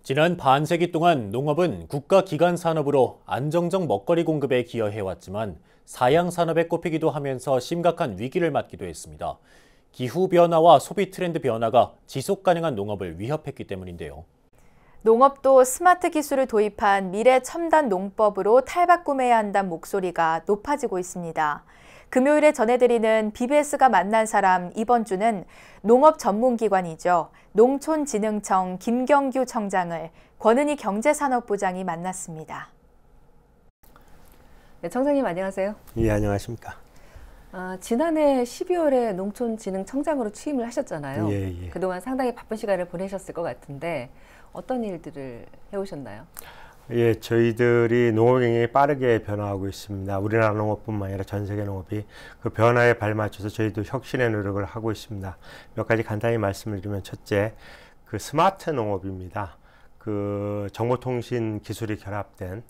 지난 반세기 동안 농업은 국가 기관 산업으로 안정적 먹거리 공급에 기여해왔지만 사양 산업에 꼽히기도 하면서 심각한 위기를 맞기도 했습니다. 기후변화와 소비 트렌드 변화가 지속 가능한 농업을 위협했기 때문인데요. 농업도 스마트 기술을 도입한 미래 첨단 농법으로 탈바꿈해야 한다는 목소리가 높아지고 있습니다. 금요일에 전해드리는 BBS가 만난 사람 이번 주는 농업 전문기관이죠. 농촌진흥청 김경규 청장을 권은희 경제산업부장이 만났습니다. 네, 청장님 안녕하세요. 예, 안녕하십니까. 지난해 12월에 농촌진흥청장으로 취임을 하셨잖아요. 예. 그동안 상당히 바쁜 시간을 보내셨을 것 같은데 어떤 일들을 해오셨나요? 예, 저희들이 농업 경영이 빠르게 변화하고 있습니다. 우리나라 농업뿐만 아니라 전 세계 농업이 그 변화에 발맞춰서 저희도 혁신의 노력을 하고 있습니다. 몇 가지 간단히 말씀을 드리면 첫째, 그 스마트 농업입니다. 그 정보통신 기술이 결합된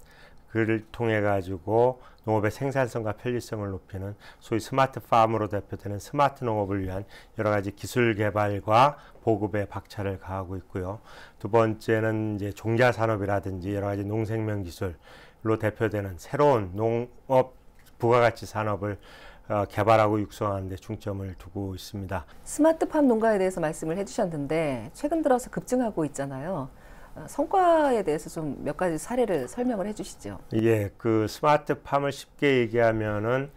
그를 통해 가지고 농업의 생산성과 편리성을 높이는 소위 스마트팜으로 대표되는 스마트 농업을 위한 여러 가지 기술 개발과 보급에 박차를 가하고 있고요. 두 번째는 이제 종자 산업이라든지 여러 가지 농생명 기술로 대표되는 새로운 농업 부가가치 산업을 개발하고 육성하는 데 중점을 두고 있습니다. 스마트팜 농가에 대해서 말씀을 해주셨는데 최근 들어서 급증하고 있잖아요. 성과에 대해서 좀 몇 가지 사례를 설명을 해주시죠. 예, 그 스마트팜을 쉽게 얘기하면은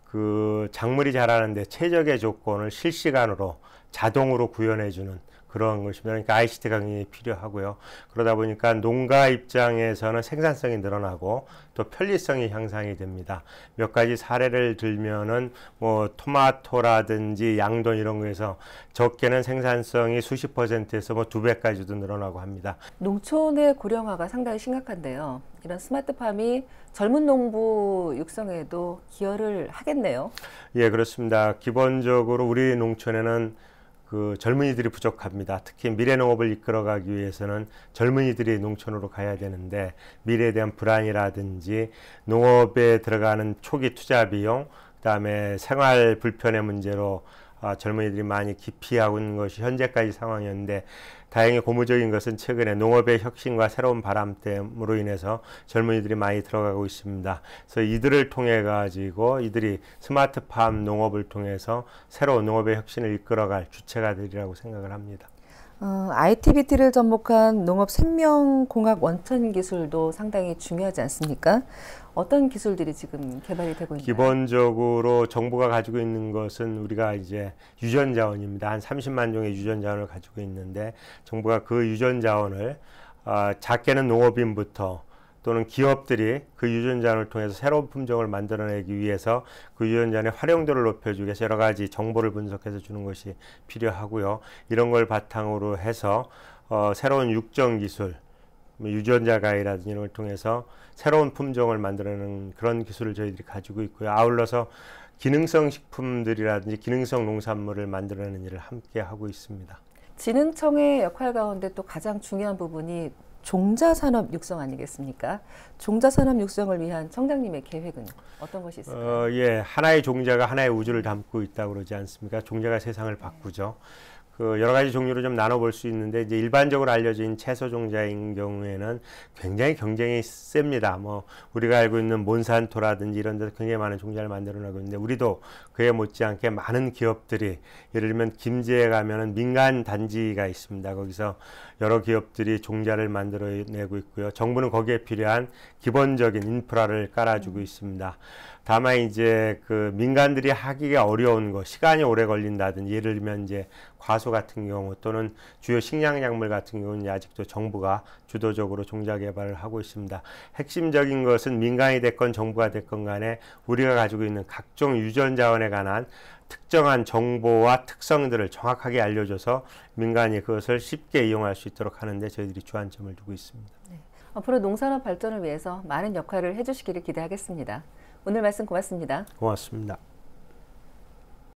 그 작물이 자라는데 최적의 조건을 실시간으로 자동으로 구현해주는 그런 것입니다. 그러니까 ICT 강령이 필요하고요. 그러다 보니까 농가 입장에서는 생산성이 늘어나고 또 편리성이 향상이 됩니다. 몇 가지 사례를 들면은 뭐 토마토라든지 양돈 이런 거에서 적게는 생산성이 수십 %에서 뭐 2배까지도 늘어나고 합니다. 농촌의 고령화가 상당히 심각한데요. 이런 스마트팜이 젊은 농부 육성에도 기여를 하겠네요. 예, 그렇습니다. 기본적으로 우리 농촌에는 그 젊은이들이 부족합니다. 특히 미래 농업을 이끌어가기 위해서는 젊은이들이 농촌으로 가야 되는데 미래에 대한 불안이라든지 농업에 들어가는 초기 투자 비용, 그다음에 생활 불편의 문제로 젊은이들이 많이 기피하고 있는 것이 현재까지 상황이었는데 다행히 고무적인 것은 최근에 농업의 혁신과 새로운 바람됨으로 인해서 젊은이들이 많이 들어가고 있습니다. 그래서 이들을 통해 가지고 이들이 스마트팜 농업을 통해서 새로운 농업의 혁신을 이끌어갈 주체가 되리라고 생각을 합니다. ITBT를 접목한 농업 생명공학 원천 기술도 상당히 중요하지 않습니까? 어떤 기술들이 지금 개발이 되고 있나요? 기본적으로 정부가 가지고 있는 것은 우리가 이제 유전자원입니다. 한 30만 종의 유전자원을 가지고 있는데 정부가 그 유전자원을 작게는 농업인부터 또는 기업들이 그 유전자원을 통해서 새로운 품종을 만들어내기 위해서 그 유전자원의 활용도를 높여주기 위해서 여러 가지 정보를 분석해서 주는 것이 필요하고요. 이런 걸 바탕으로 해서 새로운 육정 기술, 유전자 가위라든지 이런 걸 통해서 새로운 품종을 만들어내는 그런 기술을 저희들이 가지고 있고요. 아울러서 기능성 식품들이라든지 기능성 농산물을 만들어내는 일을 함께 하고 있습니다. 진흥청의 역할 가운데 또 가장 중요한 부분이 종자산업 육성 아니겠습니까? 종자산업 육성을 위한 청장님의 계획은 어떤 것이 있을까요? 예, 하나의 종자가 하나의 우주를 담고 있다고 그러지 않습니까? 종자가 세상을 바꾸죠. 그 여러 가지 종류로 좀 나눠볼 수 있는데 이제 일반적으로 알려진 채소 종자인 경우에는 굉장히 경쟁이 셉니다. 뭐 우리가 알고 있는 몬산토라든지 이런 데서 굉장히 많은 종자를 만들어내고 있는데 우리도 그에 못지않게 많은 기업들이 예를 들면 김제에 가면은 민간 단지가 있습니다. 거기서 여러 기업들이 종자를 만들어내고 있고요. 정부는 거기에 필요한 기본적인 인프라를 깔아주고 있습니다. 다만 이제 그 민간들이 하기가 어려운 거, 시간이 오래 걸린다든지 예를 들면 이제 과소 같은 경우 또는 주요 식량약물 같은 경우는 아직도 정부가 주도적으로 종자 개발을 하고 있습니다. 핵심적인 것은 민간이 됐건 정부가 됐건 간에 우리가 가지고 있는 각종 유전자원에 관한 특정한 정보와 특성들을 정확하게 알려줘서 민간이 그것을 쉽게 이용할 수 있도록 하는데 저희들이 주안점을 두고 있습니다. 네. 앞으로 농산업 발전을 위해서 많은 역할을 해주시기를 기대하겠습니다. 오늘 말씀 고맙습니다. 고맙습니다.